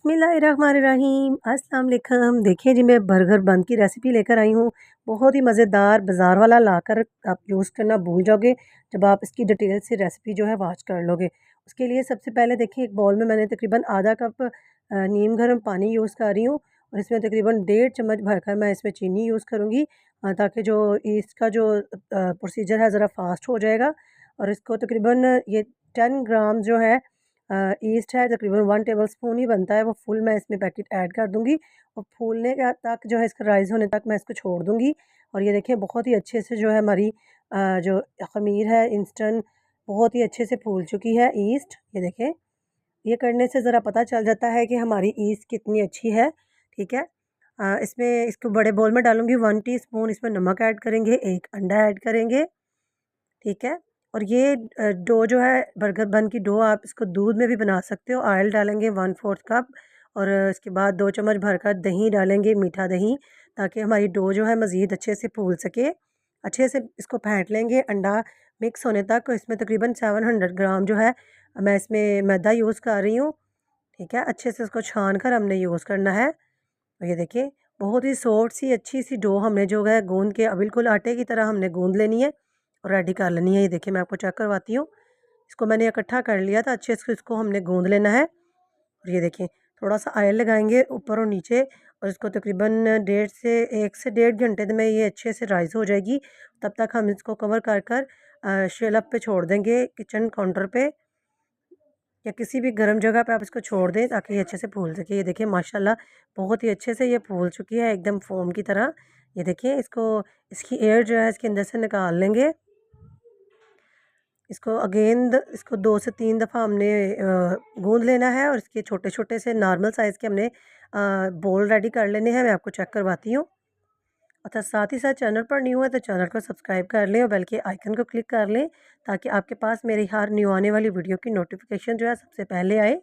बिस्मिल्लाहिर्रहमानिर्रहीम अस्सलाम वालेकुम। देखिए जी, मैं बर्गर बन की रेसिपी लेकर आई हूँ। बहुत ही मज़ेदार, बाज़ार वाला लाकर आप यूज़ करना भूल जाओगे जब आप इसकी डिटेल से रेसिपी जो है वॉच कर लोगे। उसके लिए सबसे पहले देखिए, एक बाउल में मैंने तकरीबन आधा कप नीम गर्म पानी यूज़ कर रही हूँ और इसमें तकरीबन 1.5 चम्मच भरकर मैं इसमें चीनी यूज़ करूँगी, ताकि जो इसका जो प्रोसीजर है ज़रा फास्ट हो जाएगा। और इसको तकरीबन ये 10 ग्राम जो है ईस्ट है, तकरीबन 1 टेबल स्पून ही बनता है, वो फुल मैं इसमें पैकेट ऐड कर दूँगी और फूलने का तक जो है, इसका राइज़ होने तक मैं इसको छोड़ दूँगी। और ये देखिए, बहुत ही अच्छे से जो है हमारी जो ख़मीर है इंस्टेंट, बहुत ही अच्छे से फूल चुकी है ईस्ट। ये देखें, ये करने से ज़रा पता चल जाता है कि हमारी ईस्ट कितनी अच्छी है। ठीक है। इसमें इसको बड़े बाउल में डालूँगी, 1 टीस्पून इसमें नमक ऐड करेंगे, 1 अंडा ऐड करेंगे। ठीक है। और ये डो जो है, बर्गर बन की डो, आप इसको दूध में भी बना सकते हो। ऑयल डालेंगे 1/4 कप और इसके बाद 2 चम्मच भरकर दही डालेंगे, मीठा दही, ताकि हमारी डो जो है मज़ीद अच्छे से फूल सके। अच्छे से इसको फेंट लेंगे अंडा मिक्स होने तक। इसमें तकरीबन 700 ग्राम जो है मैं इसमें मैदा यूज़ कर रही हूँ। ठीक है। अच्छे से इसको छान कर हमने यूज़ करना है। और ये देखिए, बहुत ही सॉफ्ट सी अच्छी सी डो हमने जो है गूँध के बिल्कुल आटे की तरह हमने गूँध लेनी है और रेडी कर लेनी है। ये देखिए, मैं आपको चेक करवाती हूँ। इसको मैंने इकट्ठा कर लिया था, अच्छे से इसको हमने गूँध लेना है। और ये देखिए, थोड़ा-सा ऑयल लगाएँगे ऊपर और नीचे और इसको तकरीबन 1 से 1.5 घंटे में ये अच्छे से राइज़ हो जाएगी। तब तक हम इसको कवर कर कर शेल्फ पे छोड़ देंगे, किचन काउंटर पे या किसी भी गर्म जगह पे आप इसको छोड़ दें, ताकि ये अच्छे से फूल सके। ये देखिए, माशाल्लाह बहुत ही अच्छे से ये फूल चुकी है, एकदम फ़ोम की तरह। ये देखिए, इसको इसकी एयर जो है इसके अंदर से निकाल लेंगे। इसको इसको 2 से 3 दफ़ा हमने गूँध लेना है और इसके छोटे-छोटे से नॉर्मल साइज़ के हमने बोल रेडी कर लेने हैं। मैं आपको चेक करवाती हूँ। अच्छा, साथ ही साथ चैनल पर न्यू है तो चैनल को सब्सक्राइब कर लें और बेल के आइकन को क्लिक कर लें, ताकि आपके पास मेरी हर न्यू आने वाली वीडियो की नोटिफिकेशन जो है सबसे पहले आए।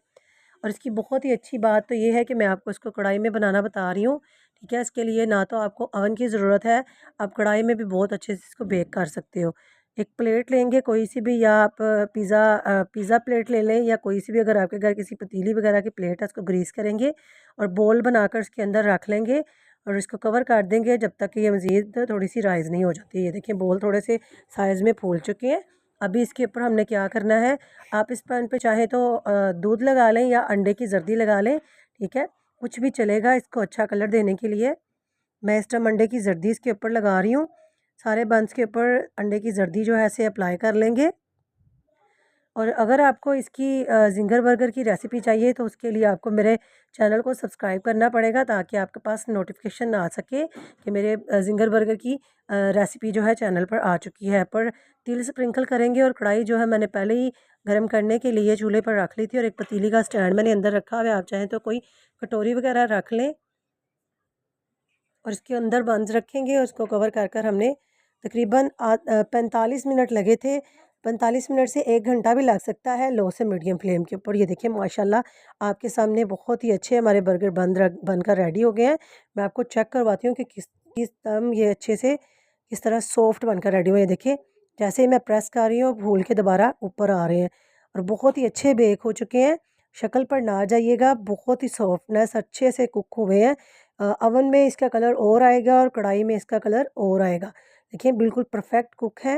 और इसकी बहुत ही अच्छी बात तो ये है कि मैं आपको इसको कढ़ाई में बनाना बता रही हूँ। ठीक है। इसके लिए ना तो आपको अवन की ज़रूरत है, आप कढ़ाई में भी बहुत अच्छे से इसको बेक कर सकते हो। एक प्लेट लेंगे कोई सी भी, या आप पिज़्ज़ा प्लेट ले लें, या कोई सी भी, अगर आपके घर किसी पतीली वगैरह की प्लेट है, उसको ग्रीस करेंगे और बोल बनाकर उसके अंदर रख लेंगे और इसको कवर कर देंगे जब तक कि ये मज़ीद थोड़ी सी राइज़ नहीं हो जाती। ये देखिए, बोल थोड़े से साइज़ में फूल चुके हैं। अभी इसके ऊपर हमने क्या करना है, आप इस पैन पे चाहे तो दूध लगा लें या अंडे की जर्दी लगा लें। ठीक है। कुछ भी चलेगा इसको अच्छा कलर देने के लिए। मैं इस टाइम अंडे की जर्दी इसके ऊपर लगा रही हूँ। सारे बंस के ऊपर अंडे की जर्दी जो है ऐसे अप्लाई कर लेंगे। और अगर आपको इसकी ज़िंगर बर्गर की रेसिपी चाहिए तो उसके लिए आपको मेरे चैनल को सब्सक्राइब करना पड़ेगा, ताकि आपके पास नोटिफिकेशन आ सके कि मेरे ज़िंगर बर्गर की रेसिपी जो है चैनल पर आ चुकी है। पर तिल स्प्रिंकल करेंगे और कढ़ाई जो है मैंने पहले ही गर्म करने के लिए चूल्हे पर रख ली थी और एक पतीली का स्टैंड मैंने अंदर रखा हुआ है। आप चाहें तो कोई कटोरी वगैरह रख लें और इसके अंदर बंद रखेंगे और उसको कवर कर कर हमने तकरीबन 45 मिनट लगे थे। 45 मिनट से 1 घंटा भी लग सकता है, लो से मीडियम फ्लेम के ऊपर। ये देखिए, माशाल्लाह आपके सामने बहुत ही अच्छे हमारे बर्गर बनकर रेडी हो गए हैं। मैं आपको चेक करवाती हूँ कि किस किस दम ये अच्छे से किस तरह सॉफ्ट बनकर रेडी हुए हैं। देखिए, जैसे ही मैं प्रेस कर रही हूँ, फूल के दोबारा ऊपर आ रहे हैं और बहुत ही अच्छे बेक हो चुके हैं। शक्ल पर ना जाइएगा, बहुत ही सॉफ्टनेस अच्छे से कुक हुए हैं। ओवन में इसका कलर और आएगा और कढ़ाई में इसका कलर और आएगा। देखिए, बिल्कुल परफेक्ट कुक है।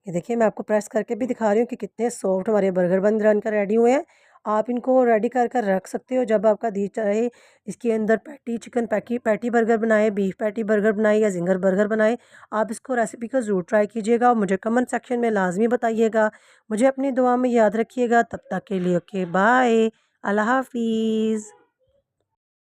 ये देखिए, मैं आपको प्रेस करके भी दिखा रही हूँ कि कितने सॉफ्ट हमारे बर्गर बन कर रेडी हुए हैं। आप इनको रेडी कर कर रख सकते हो जब आपका दिल चाहे। इसके अंदर चिकन पैटी बर्गर बनाए, बीफ पैटी बर्गर बनाए या जिंगर बर्गर बनाए। आप इसको रेसिपी को ज़रूर ट्राई कीजिएगा और मुझे कमेंट सेक्शन में लाजमी बताइएगा। मुझे अपनी दुआ में याद रखिएगा। तब तक के लिए ओके बाय, अल्लाह हाफिज़।